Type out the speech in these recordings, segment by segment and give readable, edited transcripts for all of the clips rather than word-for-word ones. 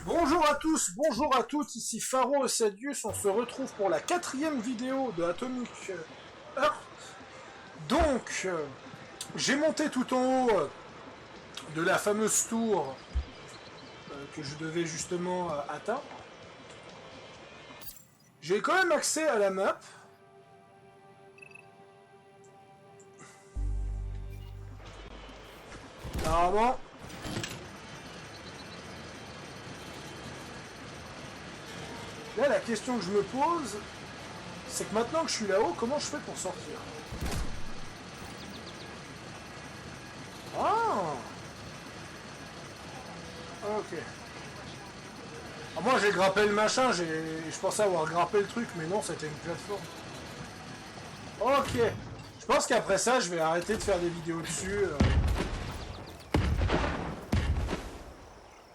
Bonjour à tous, bonjour à toutes, ici Pharo et Sadius, on se retrouve pour la 4e vidéo de Atomic Earth. Donc, j'ai monté tout en haut de la fameuse tour que je devais justement atteindre. J'ai quand même accès à la map. Normalement... Là, la question que je me pose, c'est que maintenant que je suis là-haut, comment je fais pour sortir? Ah! Ok. Alors moi, j'ai grimpé le machin, je pensais avoir grimpé le truc, mais non, c'était une plateforme. Ok. Je pense qu'après ça, je vais arrêter de faire des vidéos dessus.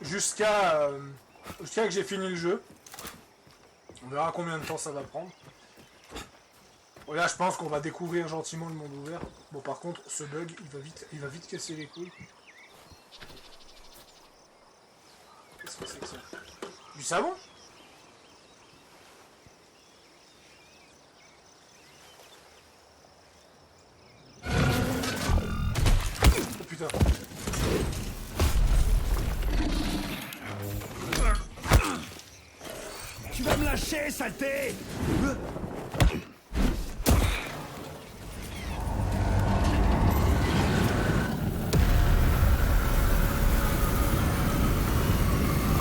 Jusqu'à que j'ai fini le jeu. On verra combien de temps ça va prendre. Bon, là, je pense qu'on va découvrir gentiment le monde ouvert. Bon, par contre, ce bug, il va vite casser les couilles. Qu'est-ce que c'est que ça? Du savon? Oh putain. Tu vas me lâcher, saleté!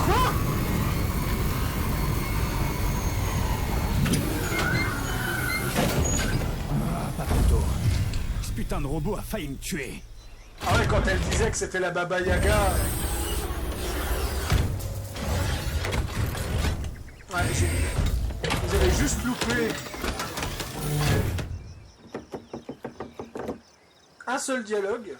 Quoi? Pas trop tôt. Ce putain de robot a failli me tuer. Ah ouais, quand elle disait que c'était la Baba Yaga... Ouais, vous avez juste loupé un seul dialogue.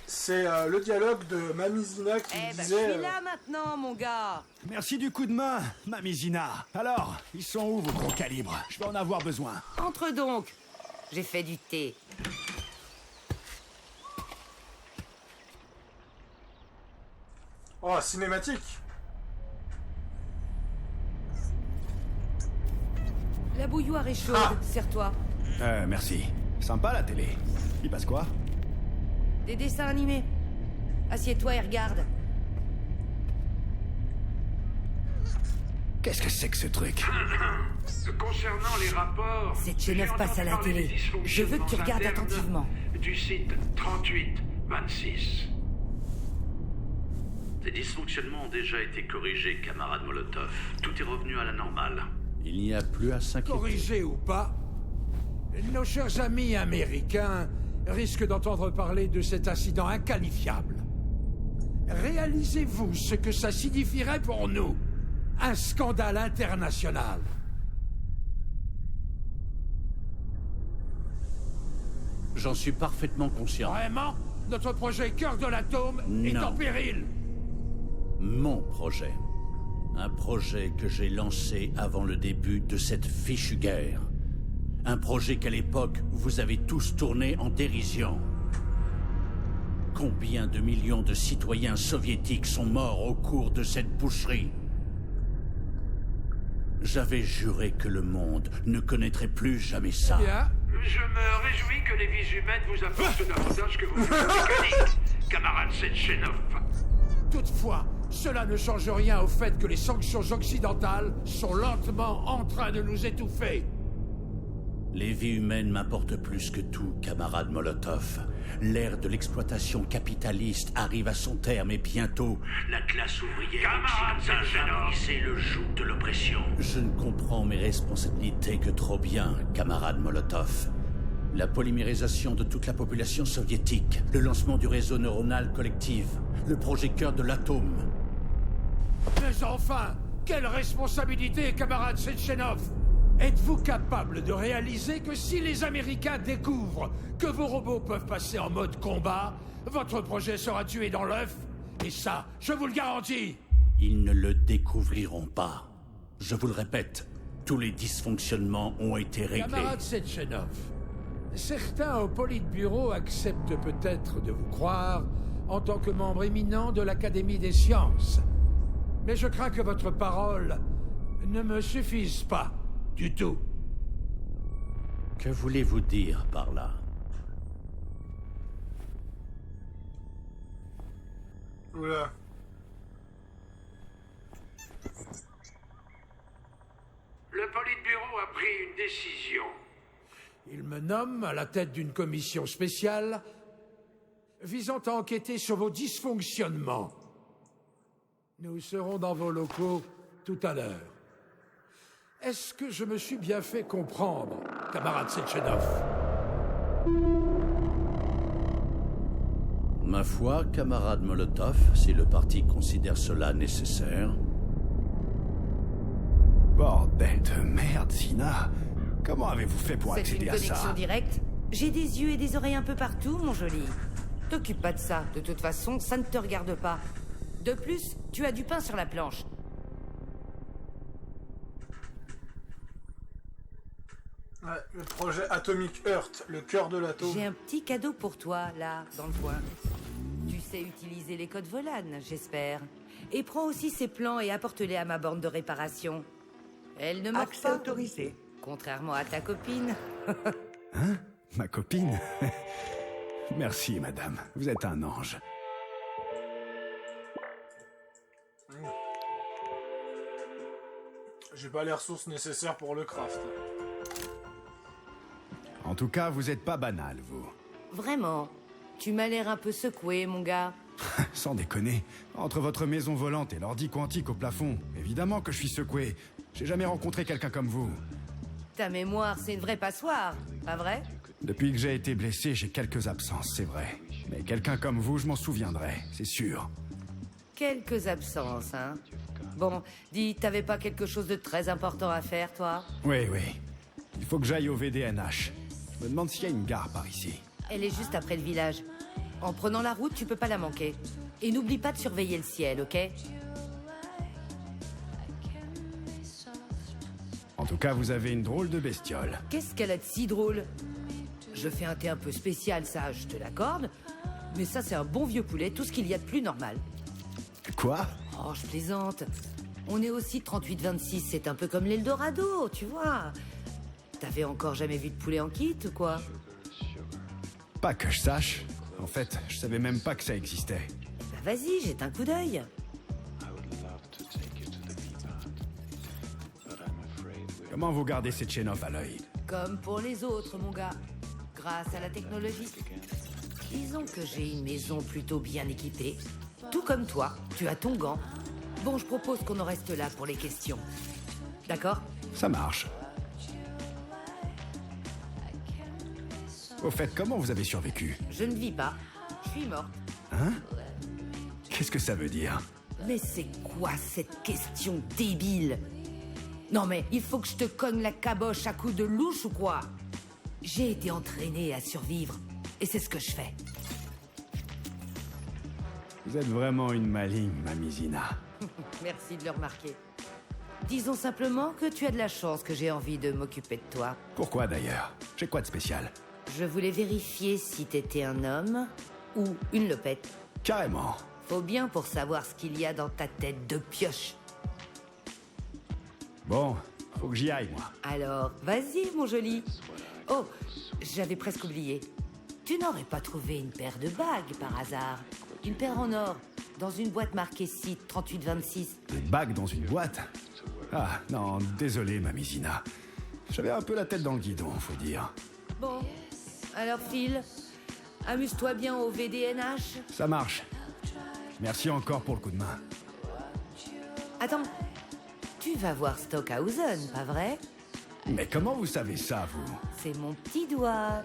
C'est le dialogue de Mamizina qui disait... je suis là maintenant, mon gars. Merci du coup de main, Mamizina. Alors, ils sont où vos gros calibres? Je vais en avoir besoin. Entre donc. J'ai fait du thé. Oh, cinématique. La bouilloire est chaude, Ah. serre-toi. Merci. Sympa la télé. Il passe quoi? Des dessins animés. Assieds-toi et regarde. Qu'est-ce que c'est que ce truc? Concernant les rapports... Cette Chenov passe à la télé. Je veux que tu regardes attentivement. Du site 3826. Ces dysfonctionnements ont déjà été corrigés, camarade Molotov. Tout est revenu à la normale. Il n'y a plus à s'inquiéter. Corrigé ou pas, nos chers amis américains risquent d'entendre parler de cet incident inqualifiable. Réalisez-vous ce que ça signifierait pour nous? Un scandale international. J'en suis parfaitement conscient. Vraiment? Notre projet Cœur de l'Atome est Non. en péril. Mon projet. Un projet que j'ai lancé avant le début de cette fichue guerre. Un projet qu'à l'époque, vous avez tous tourné en dérision. Combien de millions de citoyens soviétiques sont morts au cours de cette boucherie? J'avais juré que le monde ne connaîtrait plus jamais ça. Bien. Je me réjouis que les vies humaines vous apportent davantage que vos mécaniques, camarade Sechenov. Toutefois, cela ne change rien au fait que les sanctions occidentales sont lentement en train de nous étouffer. Les vies humaines m'importent plus que tout, camarade Molotov. L'ère de l'exploitation capitaliste arrive à son terme et bientôt... La classe ouvrière Camarade occidentale Sechenov. va briser le joug de l'oppression. Je ne comprends mes responsabilités que trop bien, camarade Molotov. La polymérisation de toute la population soviétique, le lancement du réseau neuronal collectif, le projet Cœur de l'Atome. Mais enfin, quelle responsabilité, camarade Sechenov! Êtes-vous capable de réaliser que si les Américains découvrent que vos robots peuvent passer en mode combat, votre projet sera tué dans l'œuf? Et ça, je vous le garantis! Ils ne le découvriront pas. Je vous le répète, tous les dysfonctionnements ont été réglés. Camarade Sechenov, certains au Politburo acceptent peut-être de vous croire en tant que membre éminent de l'Académie des sciences. Mais je crains que votre parole ne me suffise pas du tout. Que voulez-vous dire par là? Oula. Le Politburo a pris une décision. Il me nomme à la tête d'une commission spéciale visant à enquêter sur vos dysfonctionnements. Nous serons dans vos locaux tout à l'heure. Est-ce que je me suis bien fait comprendre, camarade Sechenov? Ma foi, camarade Molotov, si le parti considère cela nécessaire... Bordel de merde, Zina. Comment avez-vous fait pour C'est une accéder à connexion ça? directe. J'ai des yeux et des oreilles un peu partout, mon joli. T'occupe pas de ça. De toute façon, ça ne te regarde pas. De plus, tu as du pain sur la planche. Ouais, le projet Atomic Heart, le cœur de l'atome. J'ai un petit cadeau pour toi, là, dans le coin. Tu sais utiliser les codes Volan, j'espère. Et prends aussi ces plans et apporte-les à ma borne de réparation. Elle ne marche pas. autorisé. Contrairement à ta copine. Hein? Ma copine? Merci, madame. Vous êtes un ange. J'ai pas les ressources nécessaires pour le craft. En tout cas, vous êtes pas banal, vous. Vraiment. Tu m'as l'air un peu secoué, mon gars. Sans déconner. Entre votre maison volante et l'ordi quantique au plafond, évidemment que je suis secoué. J'ai jamais rencontré quelqu'un comme vous. Ta mémoire, c'est une vraie passoire, pas vrai? Depuis que j'ai été blessé, j'ai quelques absences, c'est vrai. Mais quelqu'un comme vous, je m'en souviendrai, c'est sûr. Quelques absences, hein. Bon, dis, t'avais pas quelque chose de très important à faire, toi? Oui, oui. Il faut que j'aille au VDNH. Je me demande s'il y a une gare par ici. Elle est juste après le village. En prenant la route, tu peux pas la manquer. Et n'oublie pas de surveiller le ciel, ok? En tout cas, vous avez une drôle de bestiole. Qu'est-ce qu'elle a de si drôle? Je fais un thé un peu spécial, ça, je te l'accorde. Mais ça, c'est un bon vieux poulet, tout ce qu'il y a de plus normal. Quoi? Oh, je plaisante. On est aussi 38-26, c'est un peu comme l'Eldorado, tu vois. T'avais encore jamais vu de poulet en kit ou quoi? Pas que je sache. En fait, je savais même pas que ça existait. Bah vas-y, jette un coup d'œil. Comment vous gardez Sechenov à l'œil? Comme pour les autres, mon gars. Grâce à la technologie. Disons que j'ai une maison plutôt bien équipée. Tout comme toi, tu as ton gant. Bon, je propose qu'on en reste là pour les questions. D'accord? Ça marche. Au fait, comment vous avez survécu? Je ne vis pas. Je suis morte. Hein? Qu'est-ce que ça veut dire? Mais c'est quoi cette question débile? Non mais, il faut que je te cogne la caboche à coups de louche ou quoi? J'ai été entraîné à survivre. Et c'est ce que je fais. Vous êtes vraiment une maligne, Mamie Zina. Merci de le remarquer. Disons simplement que tu as de la chance que j'ai envie de m'occuper de toi. Pourquoi d'ailleurs? J'ai quoi de spécial? Je voulais vérifier si t'étais un homme ou une lopette. Carrément. Faut bien pour savoir ce qu'il y a dans ta tête de pioche. Bon, faut que j'y aille, moi. Alors, vas-y, mon joli. Oh, j'avais presque oublié. Tu n'aurais pas trouvé une paire de bagues par hasard? Une paire en or, dans une boîte marquée site 3826. Des bagues dans une boîte? Ah, non, désolé, Mamie Zina. J'avais un peu la tête dans le guidon, faut dire. Bon, alors Phil, amuse-toi bien au VDNH. Ça marche. Merci encore pour le coup de main. Attends, tu vas voir Stockhausen, pas vrai? Mais comment vous savez ça, vous? C'est mon petit doigt.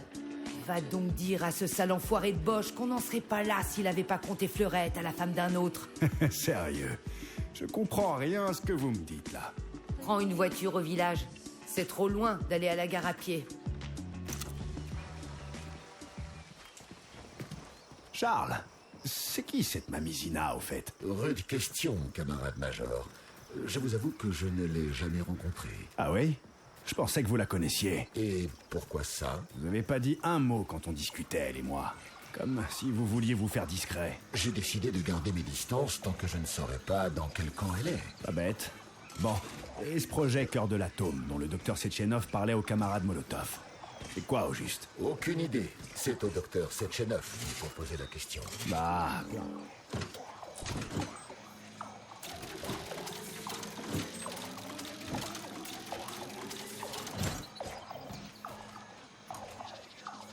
Va donc dire à ce sale enfoiré de Bosch qu'on n'en serait pas là s'il avait pas compté Fleurette à la femme d'un autre. Sérieux, je comprends rien à ce que vous me dites, là. Prends une voiture au village. C'est trop loin d'aller à la gare à pied. Charles, c'est qui cette Mamie Zina, au fait? Rude question, camarade major. Je vous avoue que je ne l'ai jamais rencontrée. Ah oui? Je pensais que vous la connaissiez. Et pourquoi ça? Vous avez pas dit un mot quand on discutait, elle et moi. Comme si vous vouliez vous faire discret. J'ai décidé de garder mes distances tant que je ne saurais pas dans quel camp elle est. Pas bête. Bon, et ce projet Cœur de l'Atome, dont le docteur Sechenov parlait aux camarades Molotov. C'est quoi au juste? Aucune idée. C'est au docteur Sechenov qu'il faut poser la question. Bah...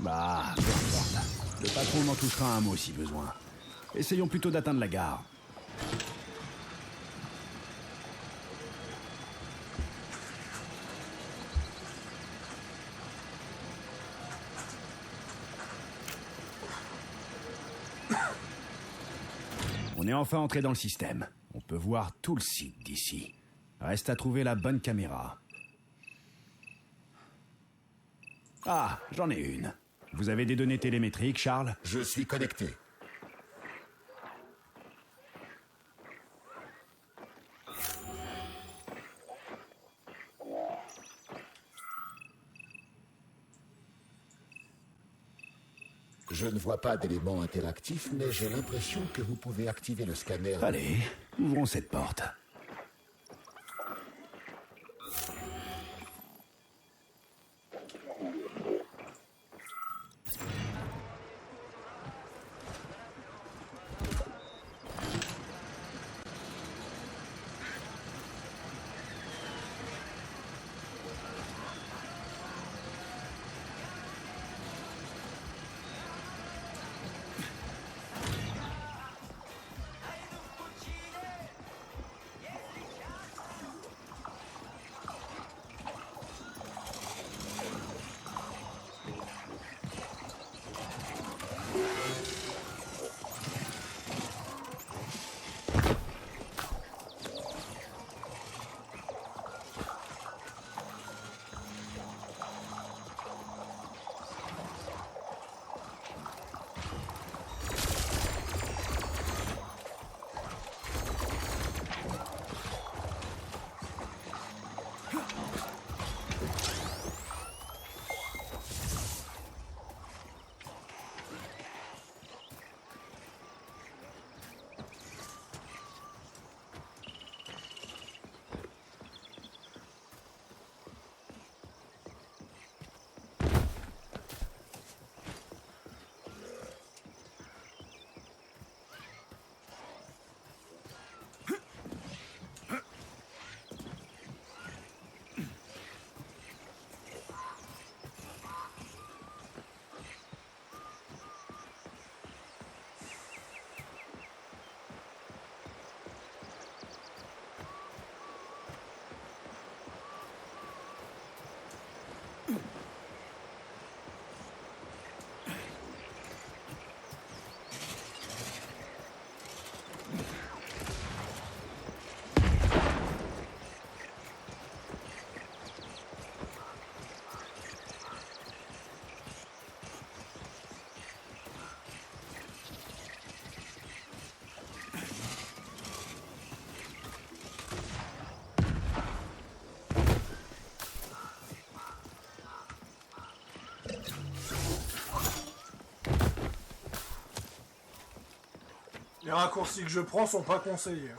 Bah, peu importe. Le patron m'en touchera un mot si besoin. Essayons plutôt d'atteindre la gare. On est enfin entré dans le système. On peut voir tout le site d'ici. Reste à trouver la bonne caméra. Ah, j'en ai une. Vous avez des données télémétriques, Charles? Je suis connecté. Je ne vois pas d'éléments interactifs, mais j'ai l'impression que vous pouvez activer le scanner. Allez, ouvrons cette porte. Les raccourcis que je prends sont pas conseillés.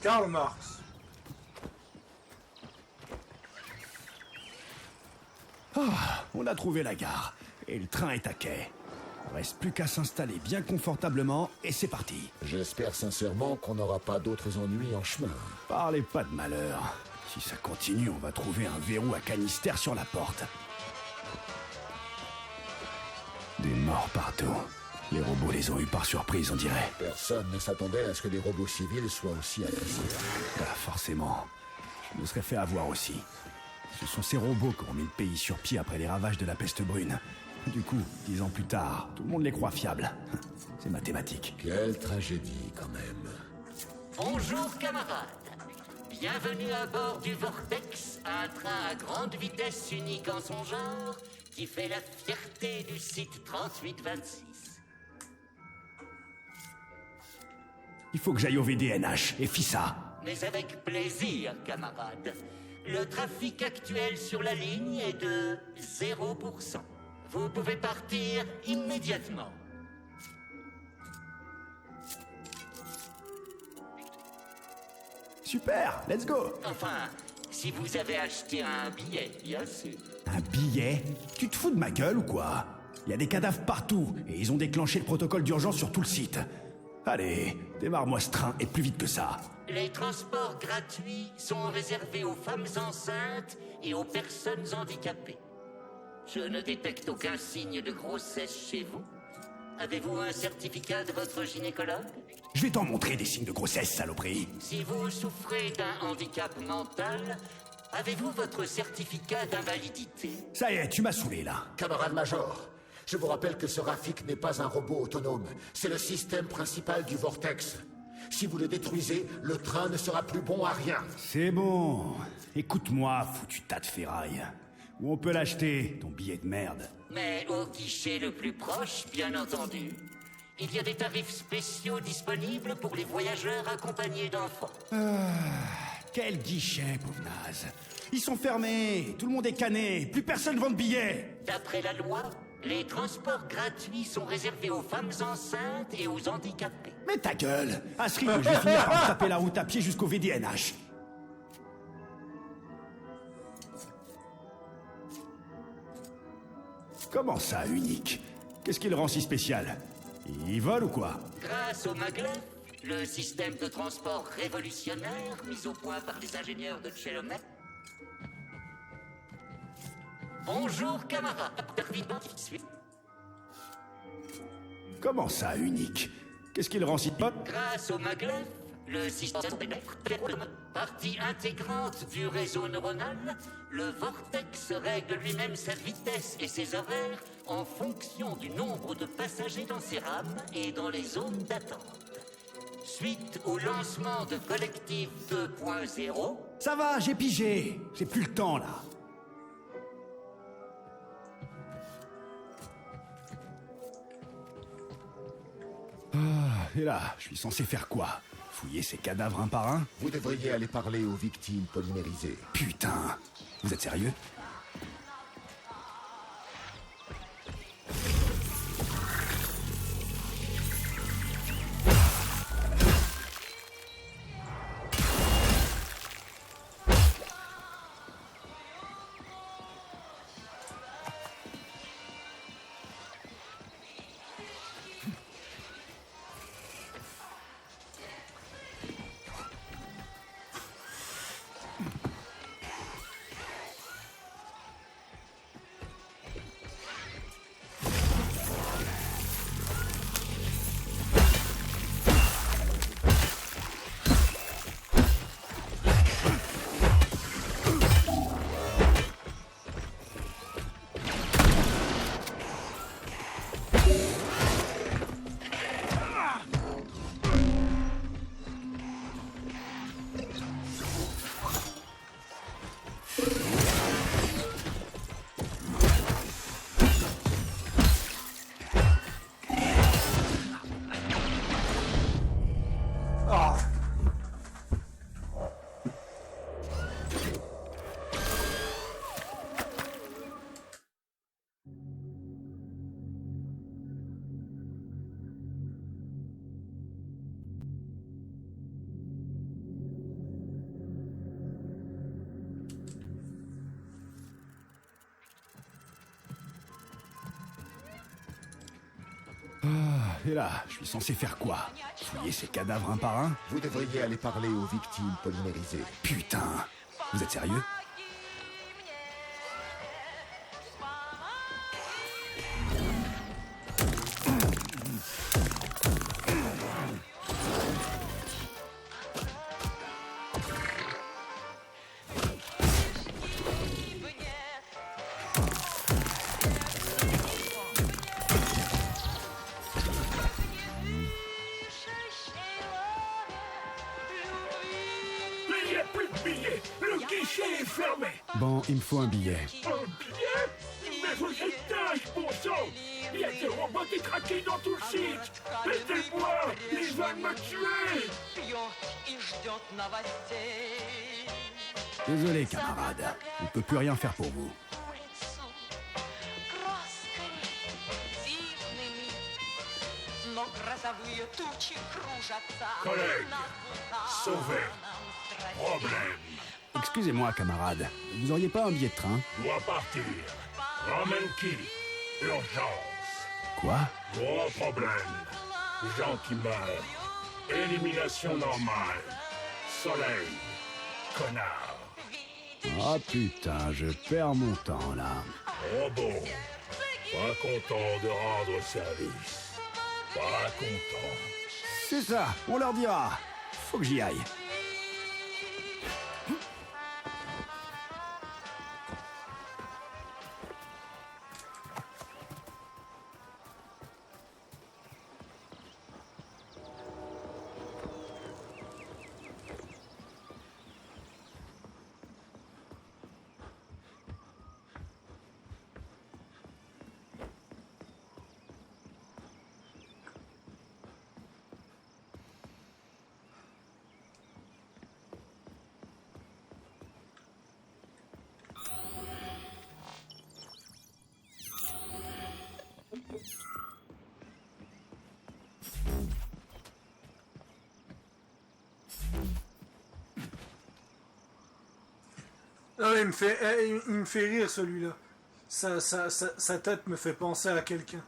Karl Marx. Ah, on a trouvé la gare. Et le train est à quai. Reste plus qu'à s'installer bien confortablement et c'est parti. J'espère sincèrement qu'on n'aura pas d'autres ennuis en chemin. Parlez pas de malheur. Si ça continue, on va trouver un verrou à canister sur la porte. Des morts partout. Les robots les ont eus par surprise, on dirait. Personne ne s'attendait à ce que des robots civils soient aussi agressifs. Ah, forcément. Je me serais fait avoir aussi. Ce sont ces robots qui ont mis le pays sur pied après les ravages de la peste brune. Du coup, 10 ans plus tard, tout le monde les croit fiables. C'est mathématique. Quelle tragédie, quand même. Bonjour, camarades. Bienvenue à bord du Vortex, un train à grande vitesse unique en son genre, qui fait la fierté du site 3826. Il faut que j'aille au VDNH et FISA. Mais avec plaisir, camarades. Le trafic actuel sur la ligne est de 0%. Vous pouvez partir immédiatement. Super, let's go. Enfin, si vous avez acheté un billet, bien sûr. Un billet? Tu te fous de ma gueule ou quoi? Il y a des cadavres partout et ils ont déclenché le protocole d'urgence sur tout le site. Allez, démarre-moi ce train et plus vite que ça. Les transports gratuits sont réservés aux femmes enceintes et aux personnes handicapées. Je ne détecte aucun signe de grossesse chez vous. Avez-vous un certificat de votre gynécologue? Je vais t'en montrer des signes de grossesse, saloperie. Si vous souffrez d'un handicap mental, avez-vous votre certificat d'invalidité? Ça y est, tu m'as saoulé là. Camarade Major, je vous rappelle que ce Rafik n'est pas un robot autonome. C'est le système principal du Vortex. Si vous le détruisez, le train ne sera plus bon à rien. C'est bon. Écoute-moi, foutu tas de ferraille. Où on peut l'acheter, ton billet de merde? Mais au guichet le plus proche, bien entendu. Il y a des tarifs spéciaux disponibles pour les voyageurs accompagnés d'enfants. Quel guichet, pauvre naze. Ils sont fermés, tout le monde est cané, plus personne vend de billets. D'après la loi, les transports gratuits sont réservés aux femmes enceintes et aux handicapés. Mais ta gueule. À ce rythme, je vais finir par me taper la route à pied jusqu'au VDNH. Comment ça, unique? Qu'est-ce qui le rend si spécial? Il vole ou quoi? Grâce au maglev, le système de transport révolutionnaire mis au point par les ingénieurs de Chelomet. Bonjour, camarades. Comment ça, unique? Qu'est-ce qui le rend si pote? Grâce au maglev, le système partie intégrante du réseau neuronal, le Vortex règle lui-même sa vitesse et ses horaires en fonction du nombre de passagers dans ses rames et dans les zones d'attente. Suite au lancement de Collectif 2.0... Ça va, j'ai pigé. J'ai plus le temps, là. Et là, je suis censé faire quoi? Fouiller ces cadavres un par un? Vous devriez aller parler aux victimes polymérisées. Putain, vous êtes sérieux? Et là, je suis censé faire quoi? Fouiller ces cadavres un par un? Vous devriez aller parler aux victimes polymérisées. Putain! Vous êtes sérieux? Il n'y a plus de billets. Le guichet est fermé. Bon, il me faut un billet. Un billet? Mais vous êtes dingue, bon sang. Il y a des robots détraqués dans tout le site. Aidez-moi. Ils veulent me tuer. Désolé, camarade. On ne peut plus rien faire pour vous. Collègue, sauvé. Problème. Excusez-moi, camarade. Vous auriez pas un billet de train? Dois partir. Ramène qui? Urgence. Quoi? Gros problème. Gens qui meurent. Élimination normale. Soleil. Connard. Ah putain, je perds mon temps, là. Robot. Pas content de rendre service. Pas content. C'est ça, on leur dira. Faut que j'y aille. Ah, il me fait rire celui-là. Sa tête me fait penser à quelqu'un.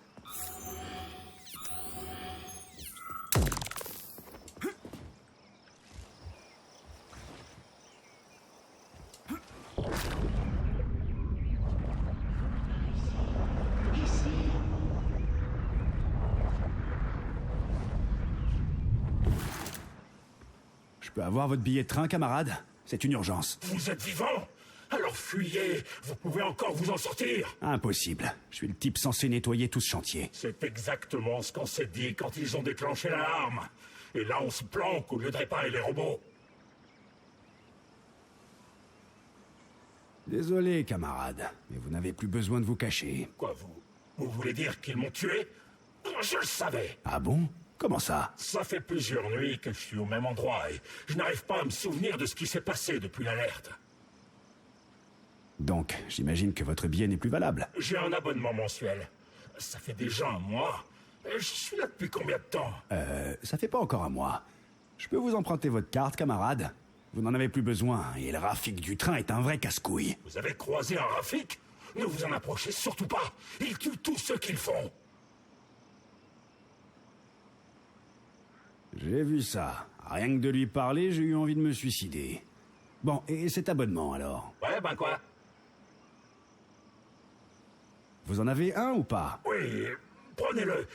Je peux avoir votre billet de train, camarade? C'est une urgence. Vous êtes vivant? Alors fuyez. Vous pouvez encore vous en sortir. Impossible. Je suis le type censé nettoyer tout ce chantier. C'est exactement ce qu'on s'est dit quand ils ont déclenché l'alarme. Et là, on se planque au lieu de réparer les robots. Désolé, camarade, mais vous n'avez plus besoin de vous cacher. Quoi, vous voulez dire qu'ils m'ont tué? Je le savais. Ah bon? Comment ça? Ça fait plusieurs nuits que je suis au même endroit et je n'arrive pas à me souvenir de ce qui s'est passé depuis l'alerte. Donc, j'imagine que votre billet n'est plus valable. J'ai un abonnement mensuel. Ça fait déjà un mois. Je suis là depuis combien de temps? Ça fait pas encore un mois. Je peux vous emprunter votre carte, camarade? Vous n'en avez plus besoin, et le Rafik du train est un vrai casse-couille. Vous avez croisé un Rafik? Ne vous en approchez surtout pas. Ils tuent tous ceux qu'ils font. J'ai vu ça. Rien que de lui parler, j'ai eu envie de me suicider. Bon, et cet abonnement, alors? Ouais, ben quoi? Vous en avez un ou pas? Oui, prenez-le.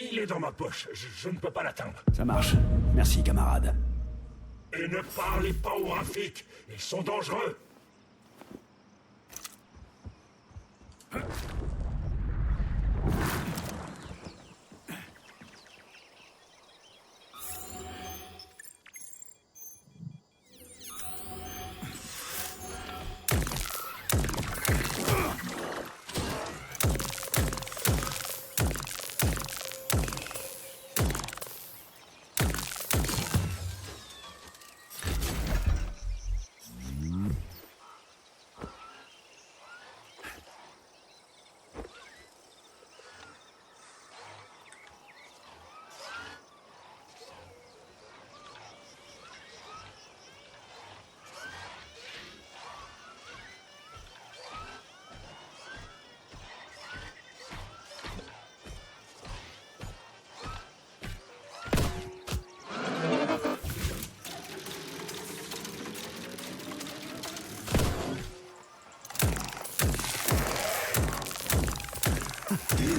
Il est dans ma poche. Je ne peux pas l'atteindre. Ça marche. Merci, camarade. Et ne parlez pas aux Rafik. Ils sont dangereux.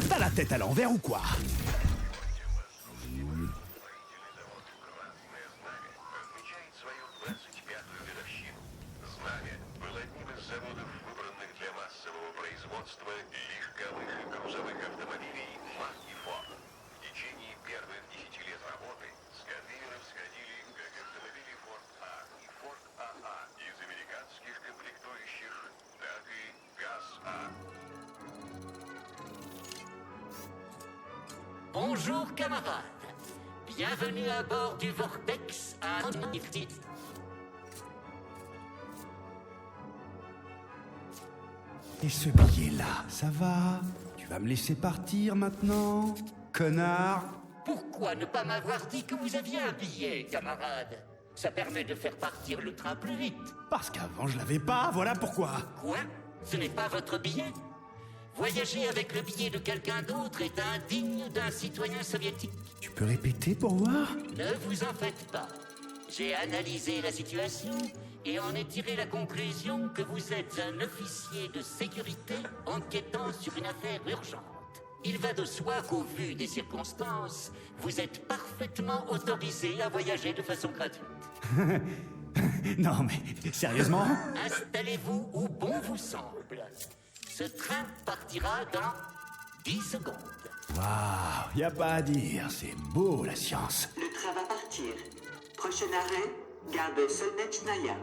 T'as la tête à l'envers ou quoi? Bonjour camarades, bienvenue à bord du Vortex à Nifty. Et ce billet-là, ça va? Tu vas me laisser partir maintenant, connard? Pourquoi ne pas m'avoir dit que vous aviez un billet, camarade? Ça permet de faire partir le train plus vite. Parce qu'avant je l'avais pas, voilà pourquoi. Quoi? Ce n'est pas votre billet? Voyager avec le billet de quelqu'un d'autre est indigne d'un citoyen soviétique. Tu peux répéter pour voir? Ne vous en faites pas. J'ai analysé la situation et en ai tiré la conclusion que vous êtes un officier de sécurité enquêtant sur une affaire urgente. Il va de soi qu'au vu des circonstances, vous êtes parfaitement autorisé à voyager de façon gratuite. Non mais, sérieusement? Installez-vous où bon vous semble. Ce train partira dans 10 secondes. Waouh, y a pas à dire, c'est beau la science. Le train va partir. Prochain arrêt, gare de Solnechnaya.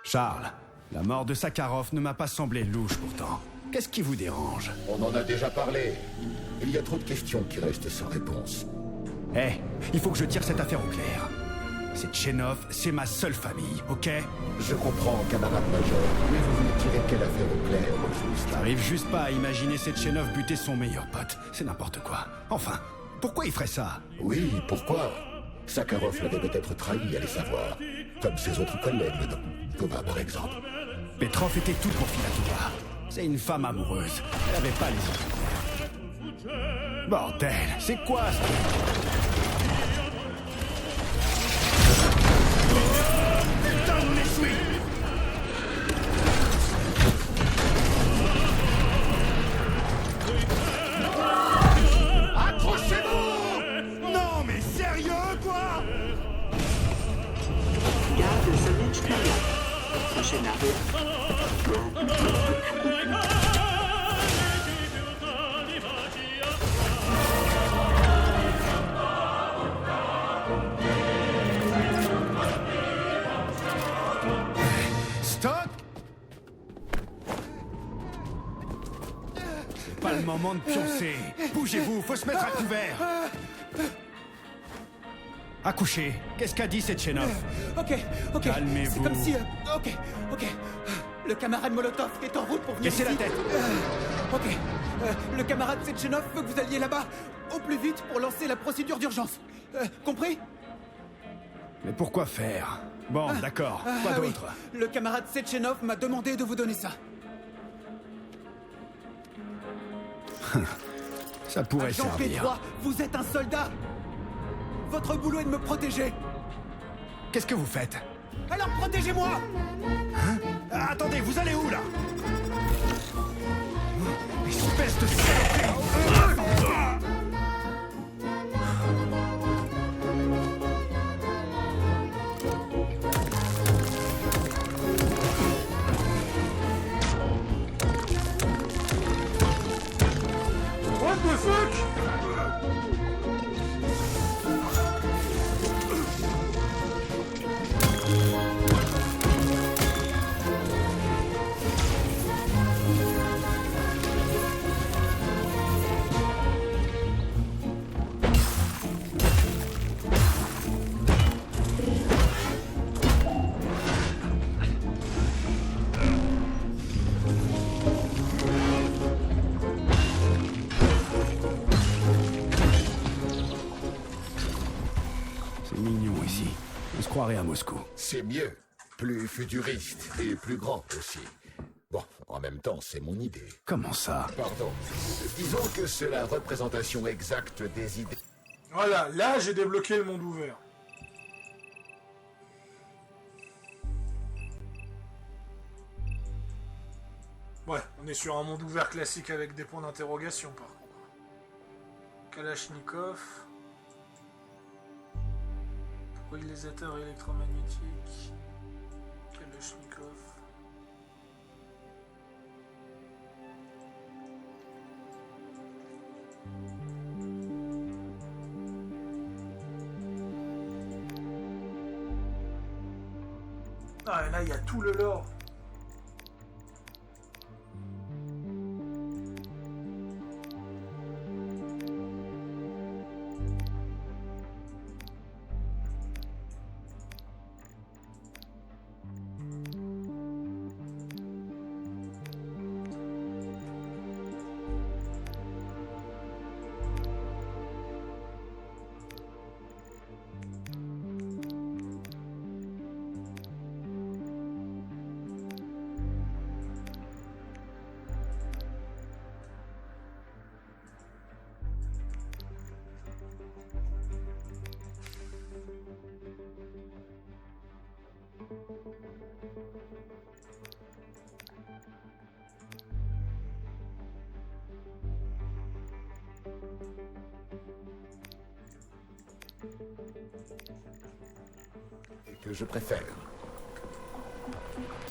Charles, la mort de Sakharov ne m'a pas semblé louche pourtant. Qu'est-ce qui vous dérange? On en a déjà parlé. Il y a trop de questions qui restent sans réponse. Eh, il faut que je tire cette affaire au clair. Sechenov, c'est ma seule famille, ok? Je comprends, camarade major, mais vous voulez tirer quelle affaire au clair, au juste? J'arrive juste pas à imaginer Sechenov buter son meilleur pote. C'est n'importe quoi. Enfin, pourquoi il ferait ça? Oui, pourquoi? Sakharov l'avait peut-être trahi, allez savoir. Comme ses autres collègues, Thomas par exemple. Petrov était tout pour Filatova. C'est une femme amoureuse. Elle avait pas les autres. Bordel, c'est quoi ça? Putain, on échoue! Accrochez-vous! Non mais sérieux quoi? Gare de Solnechnaya. Prochain arrêt. Stop! C'est pas le moment de pioncer. Bougez-vous, faut se mettre à couvert. Accouchez. Qu'est-ce qu'a dit Sechenov? Ok. Calmez-vous. C'est comme si... Ok. Le camarade Molotov est en route pour venir Laissez ici. la tête. Ok. Le camarade Sechenov veut que vous alliez là-bas au plus vite pour lancer la procédure d'urgence. Compris? Mais pourquoi faire? Bon, d'accord. Quoi oui. d'autre? Le camarade Sechenov m'a demandé de vous donner ça. Ça pourrait Agent servir. P3, vous êtes un soldat. Votre boulot est de me protéger. Qu'est-ce que vous faites? Alors protégez-moi! Attendez, vous allez où là? Espèce de saloperie! What the fuck? C'est mignon ici. On se croirait à Moscou. C'est mieux. Plus futuriste et plus grand aussi. Bon, en même temps, c'est mon idée. Comment ça? Pardon. Disons que c'est la représentation exacte des idées. Voilà, là j'ai débloqué le monde ouvert. Ouais, on est sur un monde ouvert classique avec des points d'interrogation par contre. Kalachnikov. Mobilisateur électromagnétique. Kalachnikov. Ah, et là, il y a tout le lore. Que je préfère.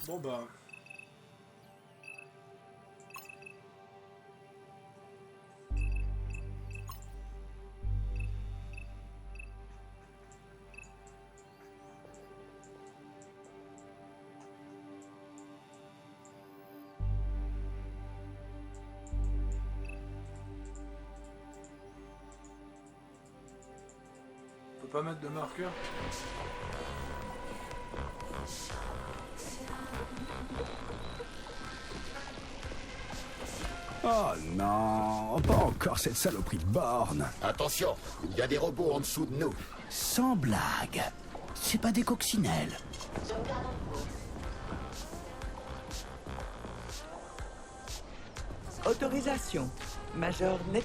Bon bah... On peut pas mettre de marqueur. Oh non, pas encore cette saloperie de borne. Attention, il y a des robots en dessous de nous. Sans blague. C'est pas des coccinelles. Autorisation. Major Net.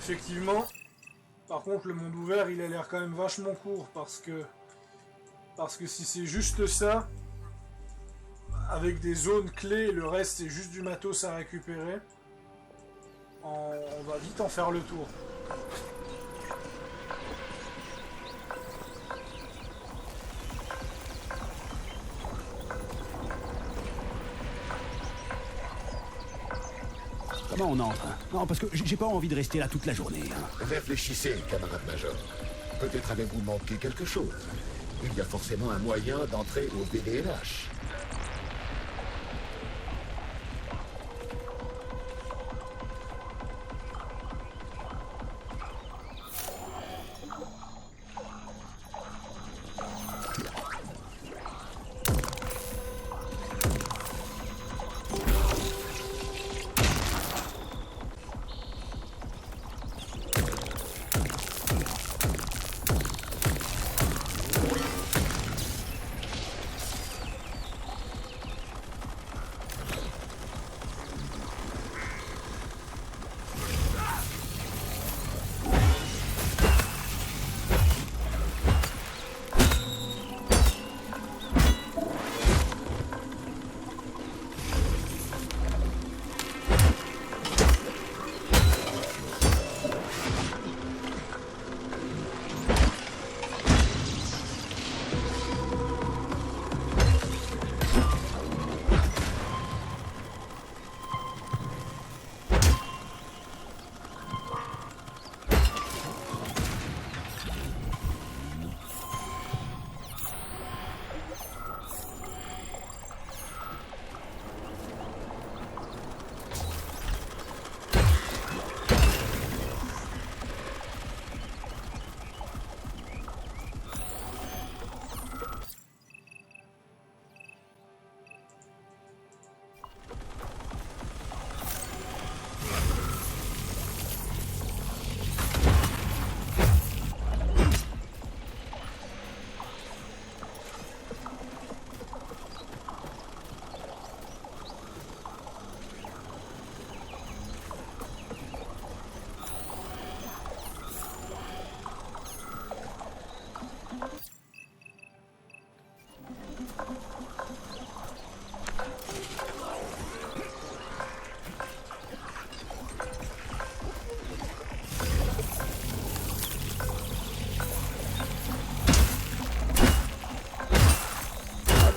Effectivement, par contre le monde ouvert il a l'air quand même vachement court parce que si c'est juste ça, avec des zones clés, le reste c'est juste du matos à récupérer, on va vite en faire le tour. Comment on entre? Non, parce que j'ai pas envie de rester là toute la journée. Réfléchissez, camarade major. Peut-être avez-vous manqué quelque chose. Il y a forcément un moyen d'entrer au BDNH.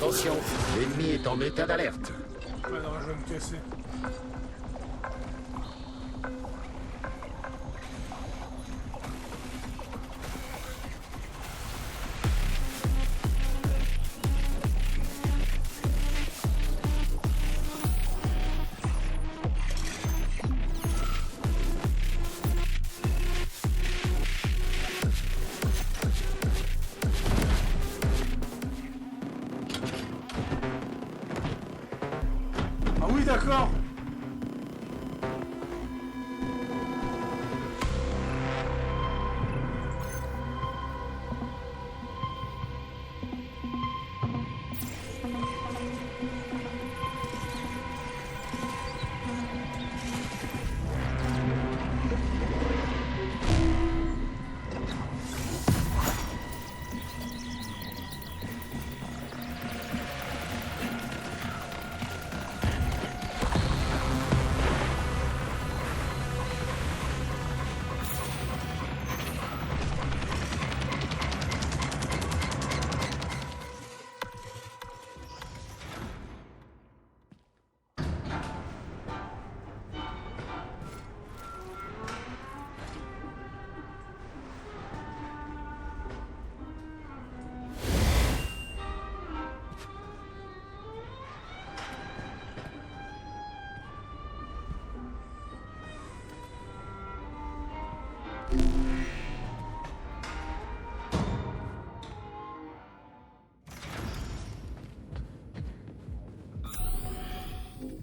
Attention, l'ennemi est en état d'alerte. Ouais, non, je vais me casser. Ah oui, d'accord.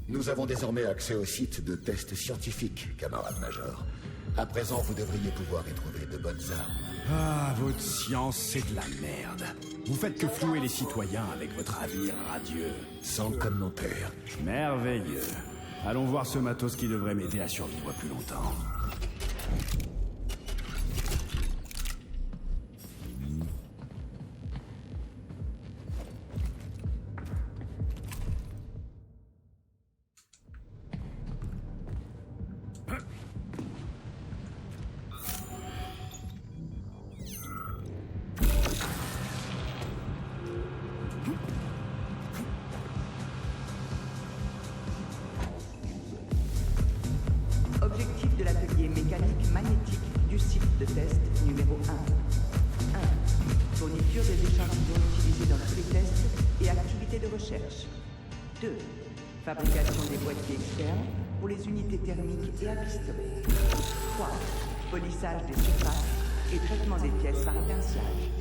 Nous avons désormais accès au site de tests scientifiques, camarade Major. À présent, vous devriez pouvoir y trouver de bonnes armes. Ah, votre science, c'est de la merde. Vous faites que flouer les citoyens avec votre avis radieux. Sans commentaire. Merveilleux. Allons voir ce matos qui devrait m'aider à survivre plus longtemps. Objectif de l'atelier mécanique magnétique du site de test numéro 1. 1. Fourniture des échantillons utilisés dans tous les tests et activités de recherche. 2. Fabrication des boîtiers externes pour les unités thermiques et à pistolet. 3. Polissage des surfaces et traitement des pièces par étincellage.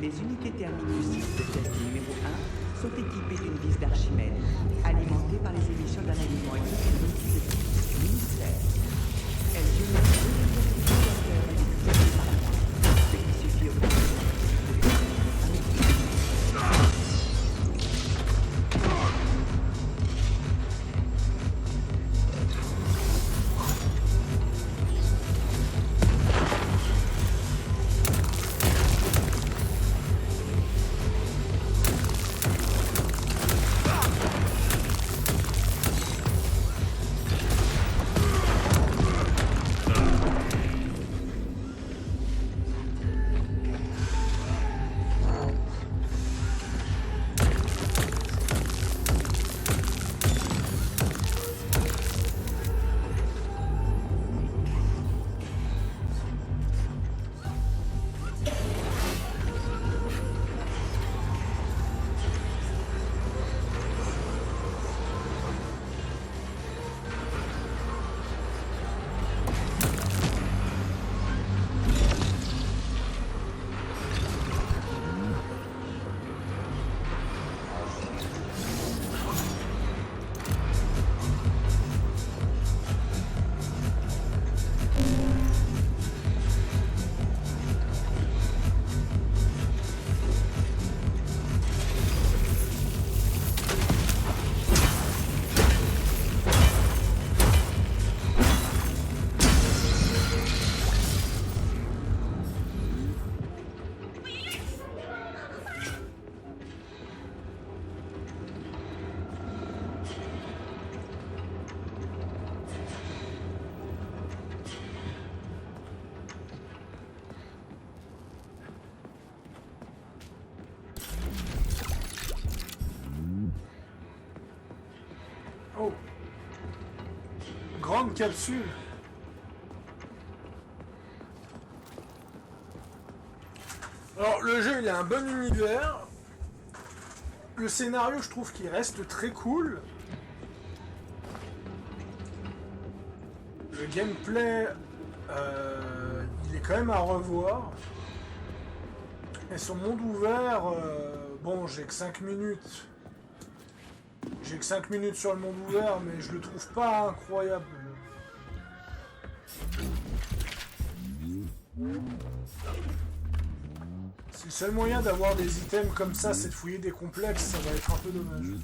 Les unités thermiques du site de test numéro 1 sont équipées d'une vis d'Archimède, alimentée par les émissions d'un aliment électronique de type ministère. Elles génèrent 2 millions d'utilisateurs électriques par mois, ce qui suffit au fonctionnement de Oh. Grande capsule. Alors le jeu il a un bon univers. Le scénario je trouve qu'il reste très cool. Le gameplay il est quand même à revoir. Et son monde ouvert, bon j'ai que 5 minutes. J'ai que 5 minutes sur le monde ouvert, mais je le trouve pas incroyable. Si le seul moyen d'avoir des items comme ça, c'est de fouiller des complexes, ça va être un peu dommage.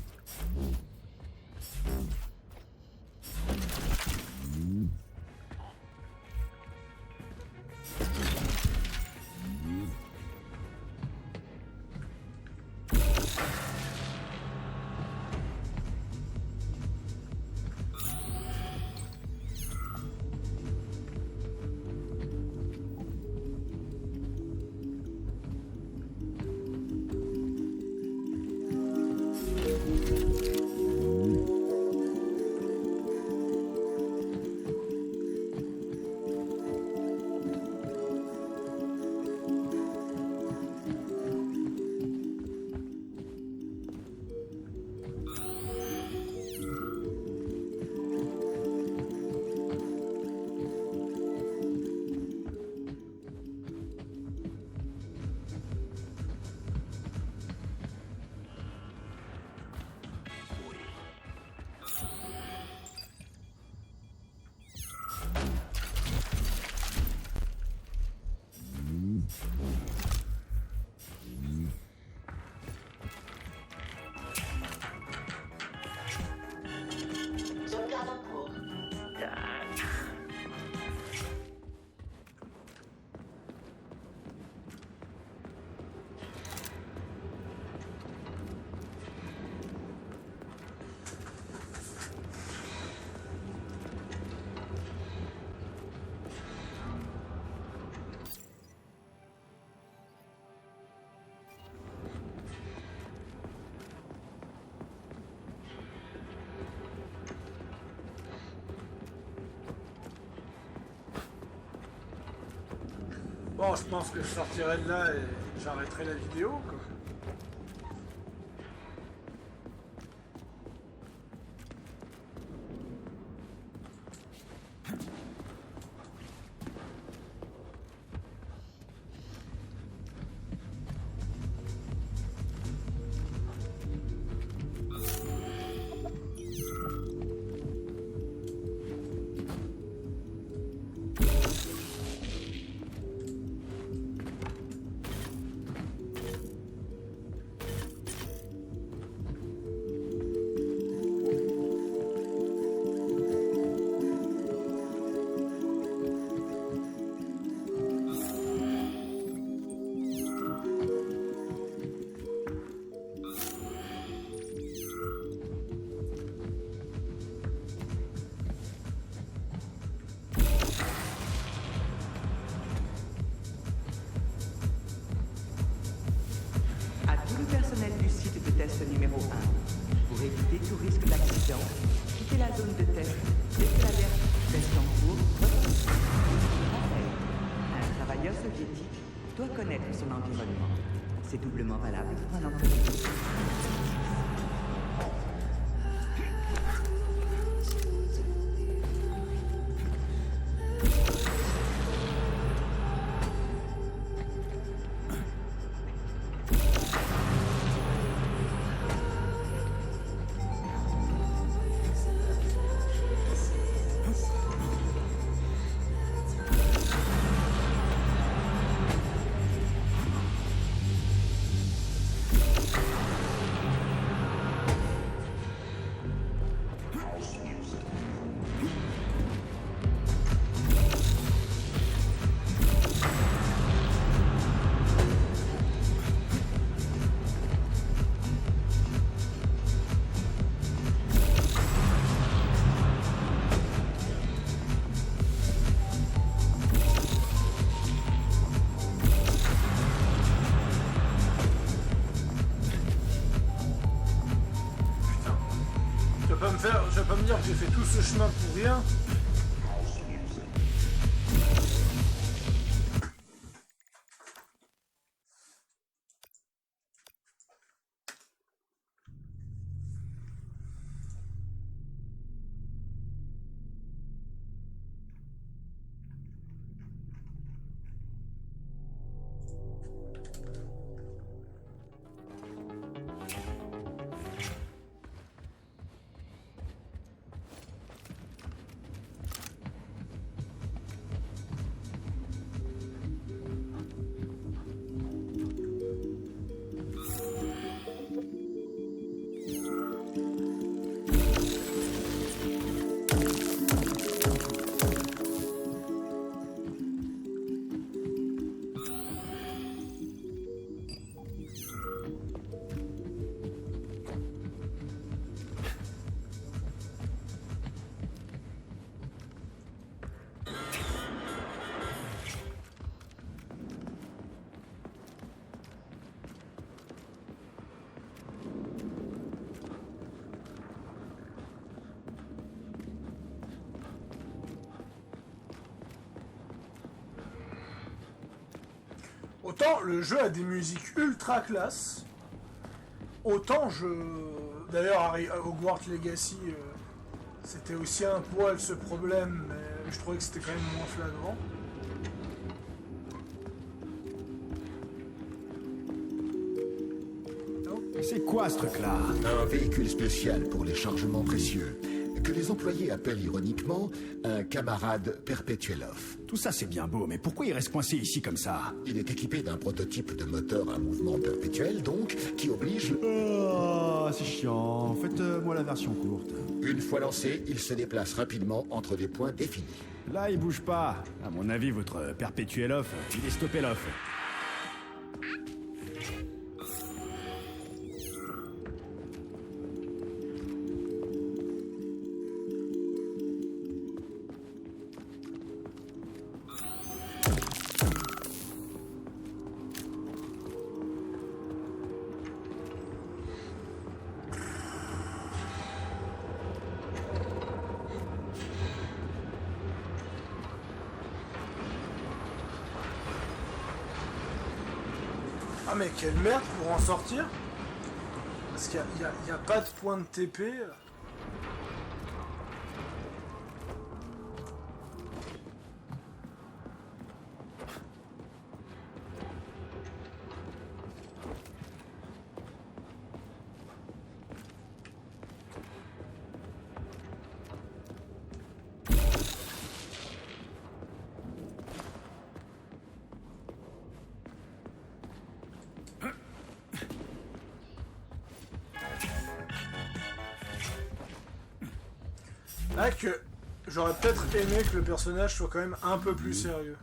Bon, je pense que je sortirai de là et j'arrêterai la vidéo, quoi. Attention, quittez la zone de test dès que l'alerte test en cours retentit. Rappel, un travailleur soviétique doit connaître son environnement. C'est doublement valable pour un employé. Tu vas pas me dire que j'ai fait tout ce chemin pour rien. Autant le jeu a des musiques ultra classe, autant D'ailleurs, Hogwarts Legacy, c'était aussi un poil ce problème, mais je trouvais que c'était quand même moins flagrant. C'est quoi ce truc-là? Un véhicule spécial pour les chargements précieux, que les employés appellent ironiquement un camarade Perpetuelov. Tout ça c'est bien beau, mais pourquoi il reste coincé ici comme ça? Il est équipé d'un prototype de moteur à mouvement perpétuel, donc, qui oblige... Oh, c'est chiant. Faites-moi la version courte. Une fois lancé, il se déplace rapidement entre des points définis. Là, il bouge pas. À mon avis, votre Perpetuelov, il est stoppé l'off. Ah mais quelle merde pour en sortir. Parce qu'il n'y a pas de point de TP. Là que j'aurais peut-être aimé que le personnage soit quand même un peu plus sérieux.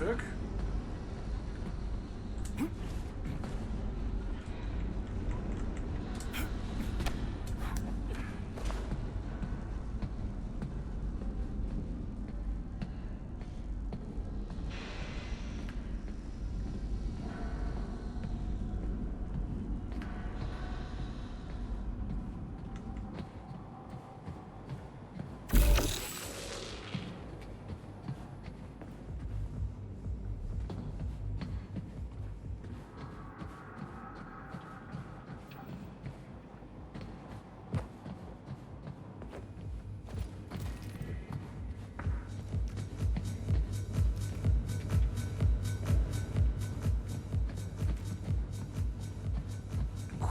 fuck?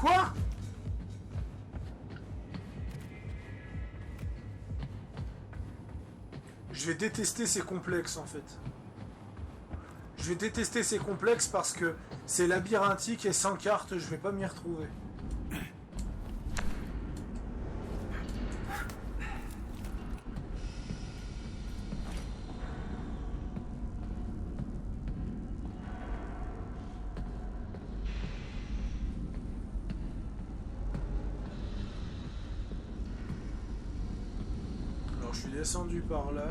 Quoi? Je vais détester ces complexes en fait. Je vais détester ces complexes parce que c'est labyrinthique et sans carte, je vais pas m'y retrouver. Alors je suis descendu par là.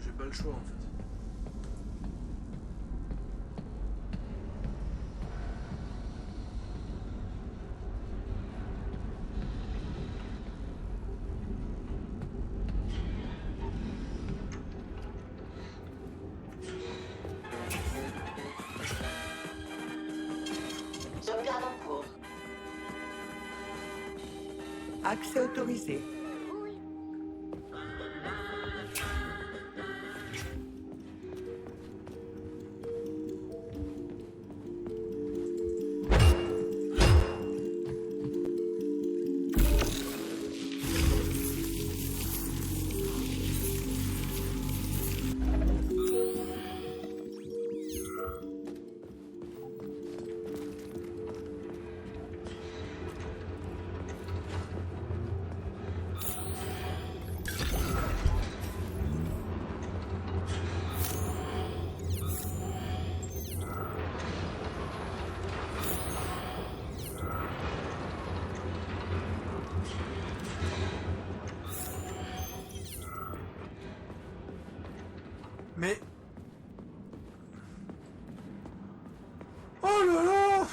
J'ai pas le choix en fait. Sauvegarde en cours. Accès autorisé. Mais... Oh là là!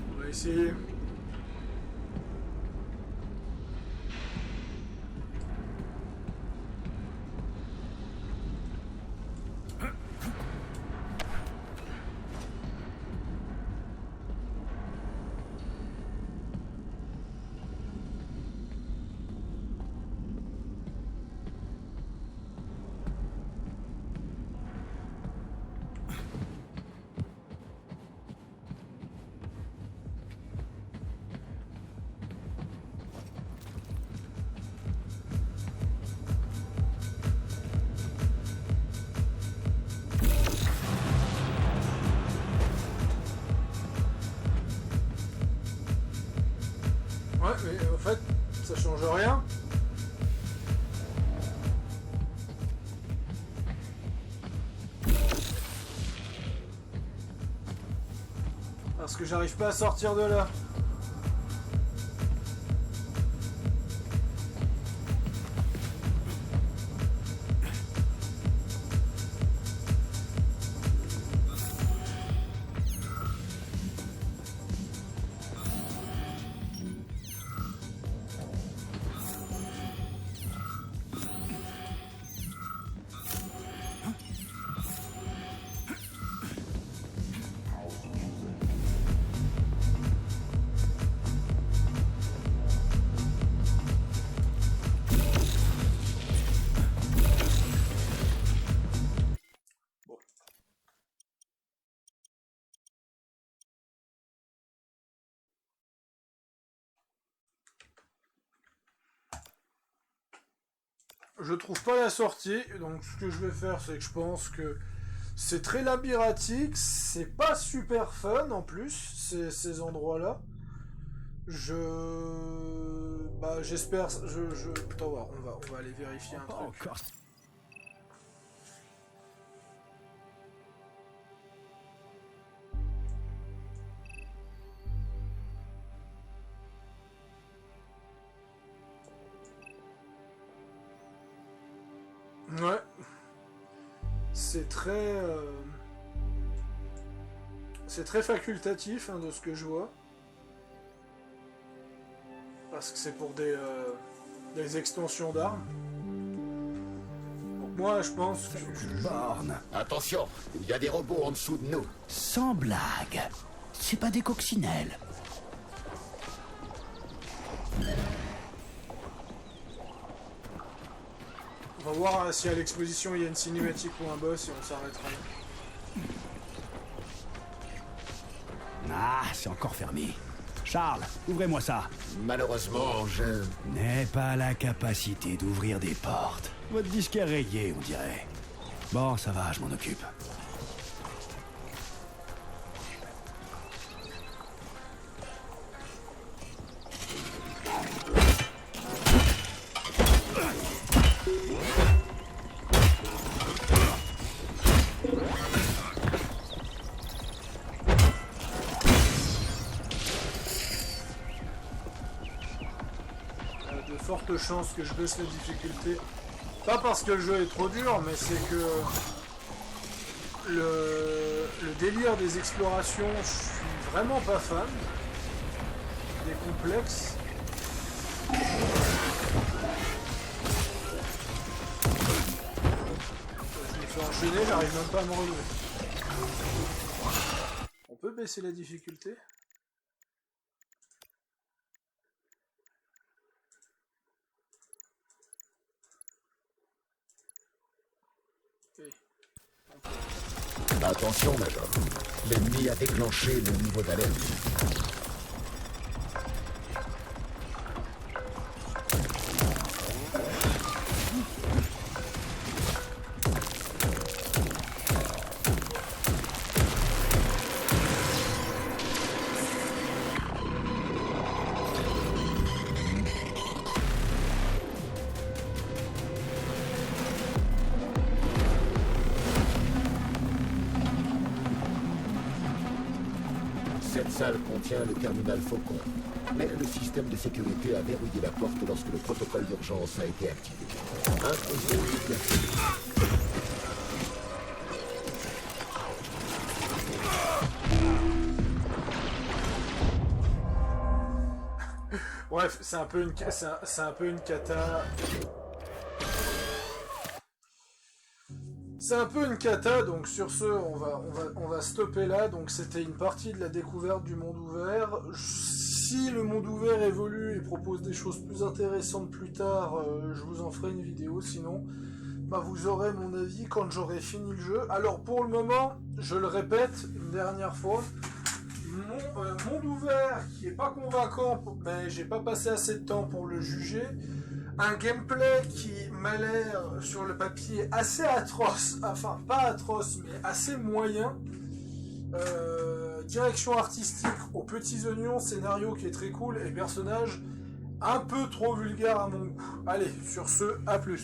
On va essayer. Ouais, mais en fait, ça change rien. Parce que j'arrive pas à sortir de là. je trouve pas la sortie, donc ce que je vais faire, c'est que je pense que c'est très labyrinthique, c'est pas super fun en plus, ces endroits-là. J'espère, Attends, on va aller vérifier un truc. Encore. Ouais. C'est très facultatif hein, de ce que je vois. Parce que c'est pour des extensions d'armes. Donc moi je pense que Borne. Attention, il y a des robots en dessous de nous. Sans blague. C'est pas des coccinelles. on va voir si à l'exposition il y a une cinématique ou un boss et on s'arrêtera là. Ah, c'est encore fermé. Charles, ouvrez-moi ça. Malheureusement, je n'ai pas la capacité d'ouvrir des portes. Votre disque est rayé, on dirait. Bon, ça va, je m'en occupe. Forte chance que je baisse la difficulté. Pas parce que le jeu est trop dur, mais c'est que le délire des explorations, je suis vraiment pas fan. Des complexes. Je me fais enchaîner, j'arrive même pas à me relever. On peut baisser la difficulté ? Attention, Major. L'ennemi a déclenché le niveau d'alerte. Cette salle contient le terminal Faucon, mais le système de sécurité a verrouillé la porte lorsque le protocole d'urgence a été activé. Intrusif immédiatement. Bref, c'est un peu une cata. C'est un peu une cata, donc sur ce, on va stopper là. Donc c'était une partie de la découverte du monde ouvert. Si le monde ouvert évolue et propose des choses plus intéressantes plus tard, je vous en ferai une vidéo. Sinon, bah, vous aurez mon avis quand j'aurai fini le jeu. Alors pour le moment, je le répète une dernière fois, mon monde ouvert qui est pas convaincant, mais j'ai pas passé assez de temps pour le juger. Un gameplay qui m'a l'air sur le papier assez atroce, enfin pas atroce mais assez moyen. Direction artistique aux petits oignons, scénario qui est très cool et personnage un peu trop vulgaire à mon goût. Allez, sur ce, à plus.